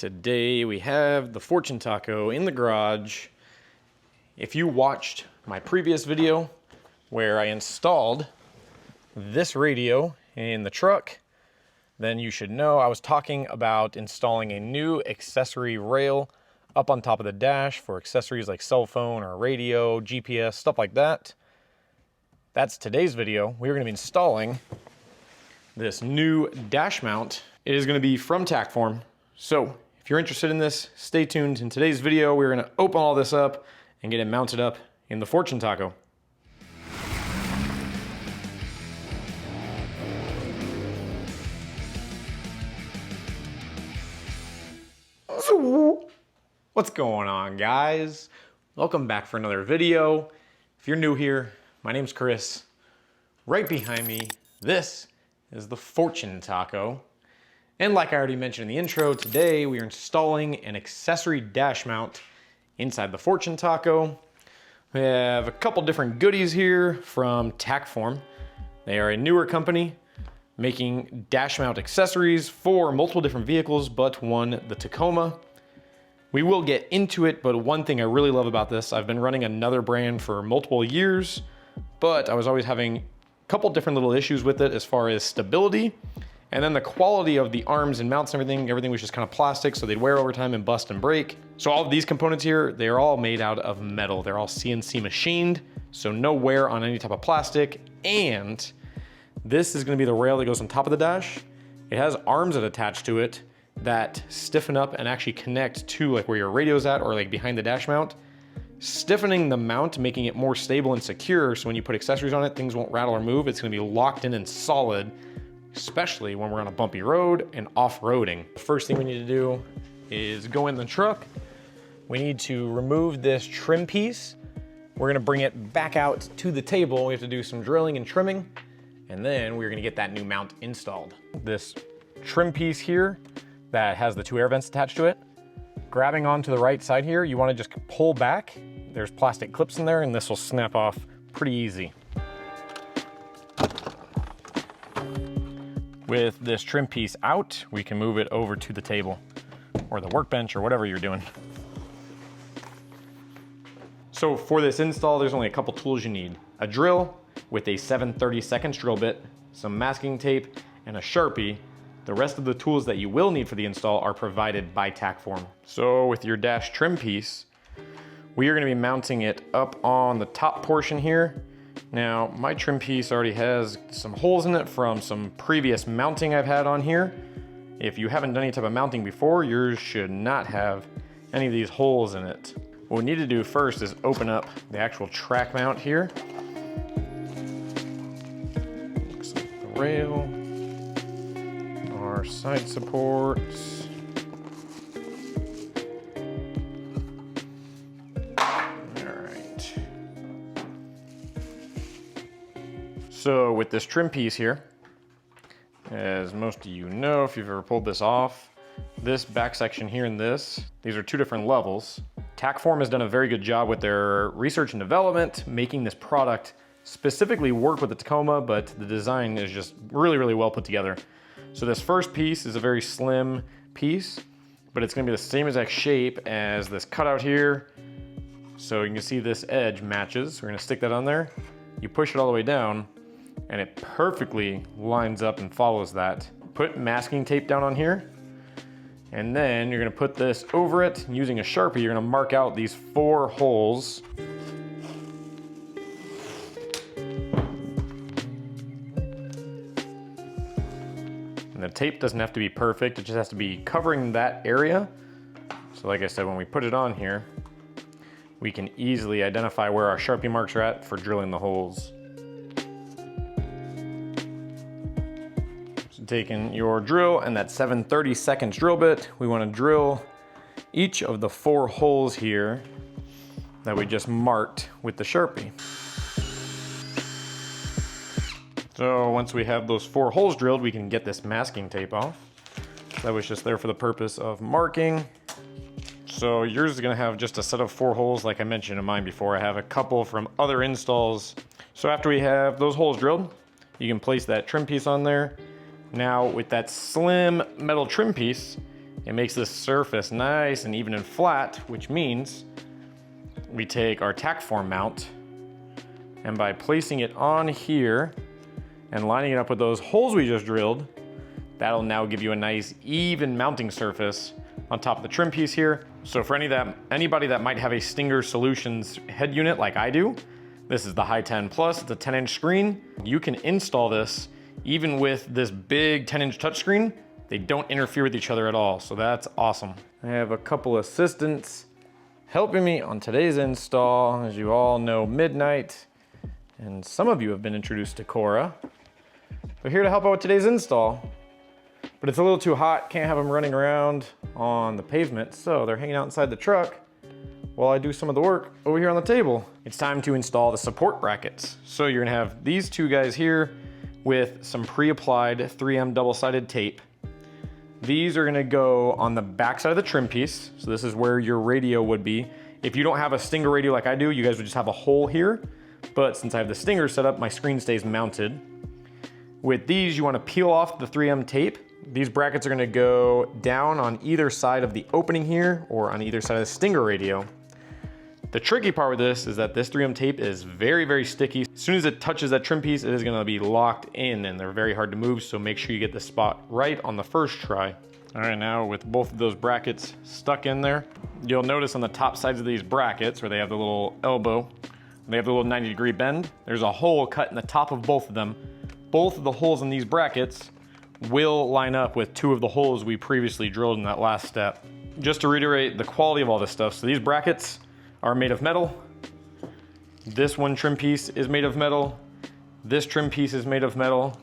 Today we have the Fortune Taco in the garage. If you watched my previous video where I installed this radio in the truck, then you should know I was talking about installing a new accessory rail up on top of the dash for accessories like cell phone or radio, GPS, stuff like that. That's today's video. We're going to be installing this new dash mount. It is going to be from TackForm. So if you're interested in this, stay tuned. In today's video, we're going to open all this up and get it mounted up in the Fortune Taco. What's going on, guys? Welcome back for another video. If you're new here, my name's Chris. Right behind me, this is the Fortune Taco. And like I already mentioned in the intro, today we are installing an accessory dash mount inside the Fortune Taco. We have a couple different goodies here from TackForm. They are a newer company making dash mount accessories for multiple different vehicles, but one, the Tacoma. We will get into it, but one thing I really love about this, I've been running another brand for multiple years, but I was always having a couple different little issues with it as far as stability. And then the quality of the arms and mounts and everything was just kind of plastic, so they'd wear over time and bust and break. So all of these components here, they are all made out of metal. They're all CNC machined, so no wear on any type of plastic. And this is gonna be the rail that goes on top of the dash. It has arms that attach to it that stiffen up and actually connect to like where your radio's at or like behind the dash mount. Stiffening the mount, making it more stable and secure, so when you put accessories on it, things won't rattle or move. It's gonna be locked in and solid, especially when we're on a bumpy road and off-roading. The first thing we need to do is go in the truck. We need to remove this trim piece. We're gonna bring it back out to the table. We have to do some drilling and trimming, and then we're gonna get that new mount installed. This trim piece here that has the two air vents attached to it, grabbing onto the right side here, you wanna just pull back. There's plastic clips in there, and this will snap off pretty easy. With this trim piece out, we can move it over to the table or the workbench or whatever you're doing. So for this install, there's only a couple tools you need. A drill with a 7/32 drill bit, some masking tape, and a Sharpie. The rest of the tools that you will need for the install are provided by TackForm. So with your dash trim piece, we are gonna be mounting it up on the top portion here. Now, my trim piece already has some holes in it from some previous mounting I've had on here. If you haven't done any type of mounting before, yours should not have any of these holes in it. What we need to do first is open up the actual track mount here. Looks like the rail, our side supports. So with this trim piece here, as most of you know, if you've ever pulled this off, this back section here and these are two different levels. TackForm has done a very good job with their research and development, making this product specifically work with the Tacoma, but the design is just really, really well put together. So this first piece is a very slim piece, but it's gonna be the same exact shape as this cutout here. So you can see this edge matches. We're gonna stick that on there. You push it all the way down, and it perfectly lines up and follows that. Put masking tape down on here, and then you're gonna put this over it. Using a Sharpie, you're gonna mark out these 4 holes. And the tape doesn't have to be perfect, it just has to be covering that area. So like I said, when we put it on here, we can easily identify where our Sharpie marks are at for drilling the holes. Taking your drill and that 7/32 drill bit, we want to drill each of the 4 holes here that we just marked with the Sharpie. So once we have those 4 holes drilled, we can get this masking tape off. That was just there for the purpose of marking. So yours is going to have just a set of 4 holes like I mentioned in mine before. I have a couple from other installs. So after we have those holes drilled, you can place that trim piece on there. Now with that slim metal trim piece, It makes this surface nice and even and flat, which means we take our TackForm mount, and by placing it on here and lining it up with those holes we just drilled, that'll now give you a nice even mounting surface on top of the trim piece here. So for anybody that might have a Stinger Solutions head unit like I do, this is the High 10 Plus, it's a 10-inch screen. You can install this even with this big 10-inch touchscreen. They don't interfere with each other at all, so that's awesome. I have a couple assistants helping me on today's install. As you all know, midnight, and some of you have been introduced to Cora. They're here to help out with today's install, but it's a little too hot, can't have them running around on the pavement, so they're hanging out inside the truck while I do some of the work over here on the table. It's time to install the support brackets. So you're gonna have these two guys here with some pre-applied 3M double-sided tape. These are gonna go on the back side of the trim piece. So this is where your radio would be. If you don't have a Stinger radio like I do, you guys would just have a hole here. But since I have the Stinger set up, my screen stays mounted. With these, you wanna peel off the 3M tape. These brackets are gonna go down on either side of the opening here or on either side of the Stinger radio. The tricky part with this is that this 3M tape is very, very sticky. As soon as it touches that trim piece, it is gonna be locked in and they're very hard to move, so make sure you get the spot right on the first try. All right, now with both of those brackets stuck in there, you'll notice on the top sides of these brackets where they have the little elbow, they have the little 90-degree bend, there's a hole cut in the top of both of them. Both of the holes in these brackets will line up with two of the holes we previously drilled in that last step. Just to reiterate the quality of all this stuff, so these brackets are made of metal. This one trim piece is made of metal. This trim piece is made of metal.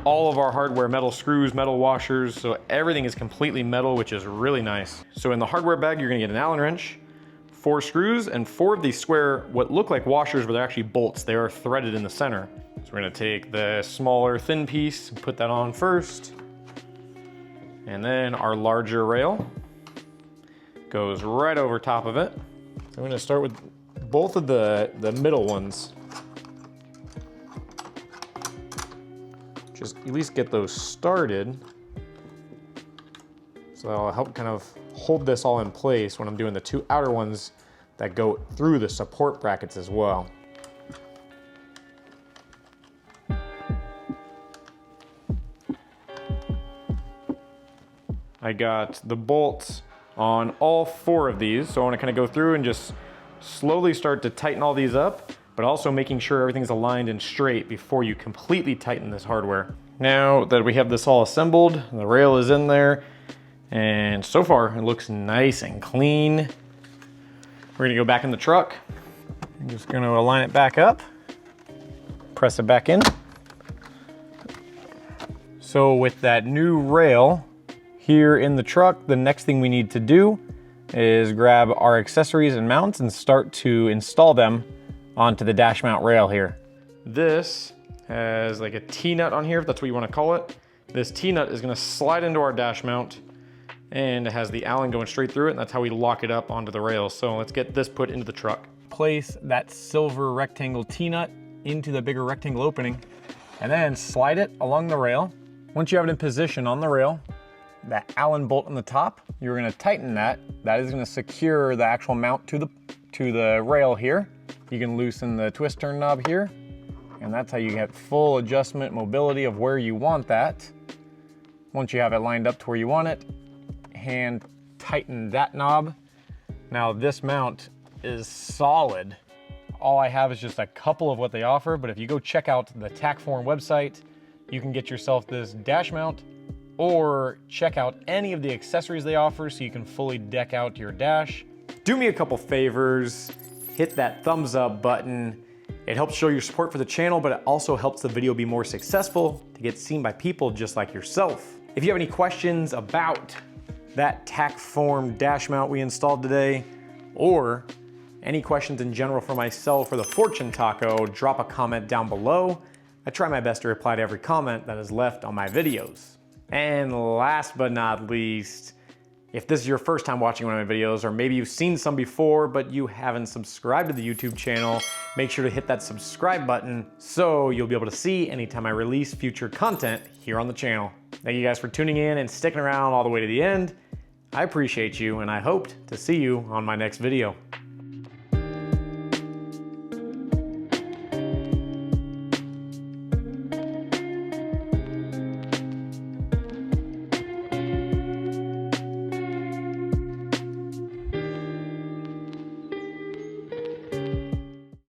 All of our hardware, metal screws, metal washers, so everything is completely metal, which is really nice. So in the hardware bag, you're gonna get an Allen wrench, 4 screws, and 4 of these square, what look like washers, but they're actually bolts. They are threaded in the center. So we're gonna take the smaller thin piece and put that on first. And then our larger rail goes right over top of it. I'm gonna start with both of the middle ones. Just at least get those started. So that'll help kind of hold this all in place when I'm doing the 2 outer ones that go through the support brackets as well. I got the bolts on all 4 of these, so I want to kind of go through and just slowly start to tighten all these up, but also making sure everything's aligned and straight before you completely tighten this hardware. Now that we have this all assembled, the rail is in there, and so far it looks nice and clean. We're gonna go back in the truck. I'm just gonna align it back up, press it back in. So with that new rail here in the truck, the next thing we need to do is grab our accessories and mounts and start to install them onto the dash mount rail here. This has like a T-nut on here, if that's what you want to call it. This T-nut is going to slide into our dash mount, and it has the Allen going straight through it, and that's how we lock it up onto the rail. So let's get this put into the truck. Place that silver rectangle T-nut into the bigger rectangle opening, and then slide it along the rail. Once you have it in position on the rail, that Allen bolt on the top, you're gonna tighten that. That is gonna secure the actual mount to the rail here. You can loosen the twist turn knob here, and that's how you get full adjustment mobility of where you want that. Once you have it lined up to where you want it, hand tighten that knob. Now this mount is solid. All I have is just a couple of what they offer, but if you go check out the TackForm website, you can get yourself this dash mount, or check out any of the accessories they offer so you can fully deck out your dash. Do me a couple favors, hit that thumbs up button. It helps show your support for the channel, but it also helps the video be more successful to get seen by people just like yourself. If you have any questions about that TackForm dash mount we installed today, or any questions in general for myself or the Fortune Taco, drop a comment down below. I try my best to reply to every comment that is left on my videos. And last but not least, if this is your first time watching one of my videos, or maybe you've seen some before, but you haven't subscribed to the YouTube channel, make sure to hit that subscribe button so you'll be able to see anytime I release future content here on the channel. Thank you guys for tuning in and sticking around all the way to the end. I appreciate you, and I hoped to see you on my next video.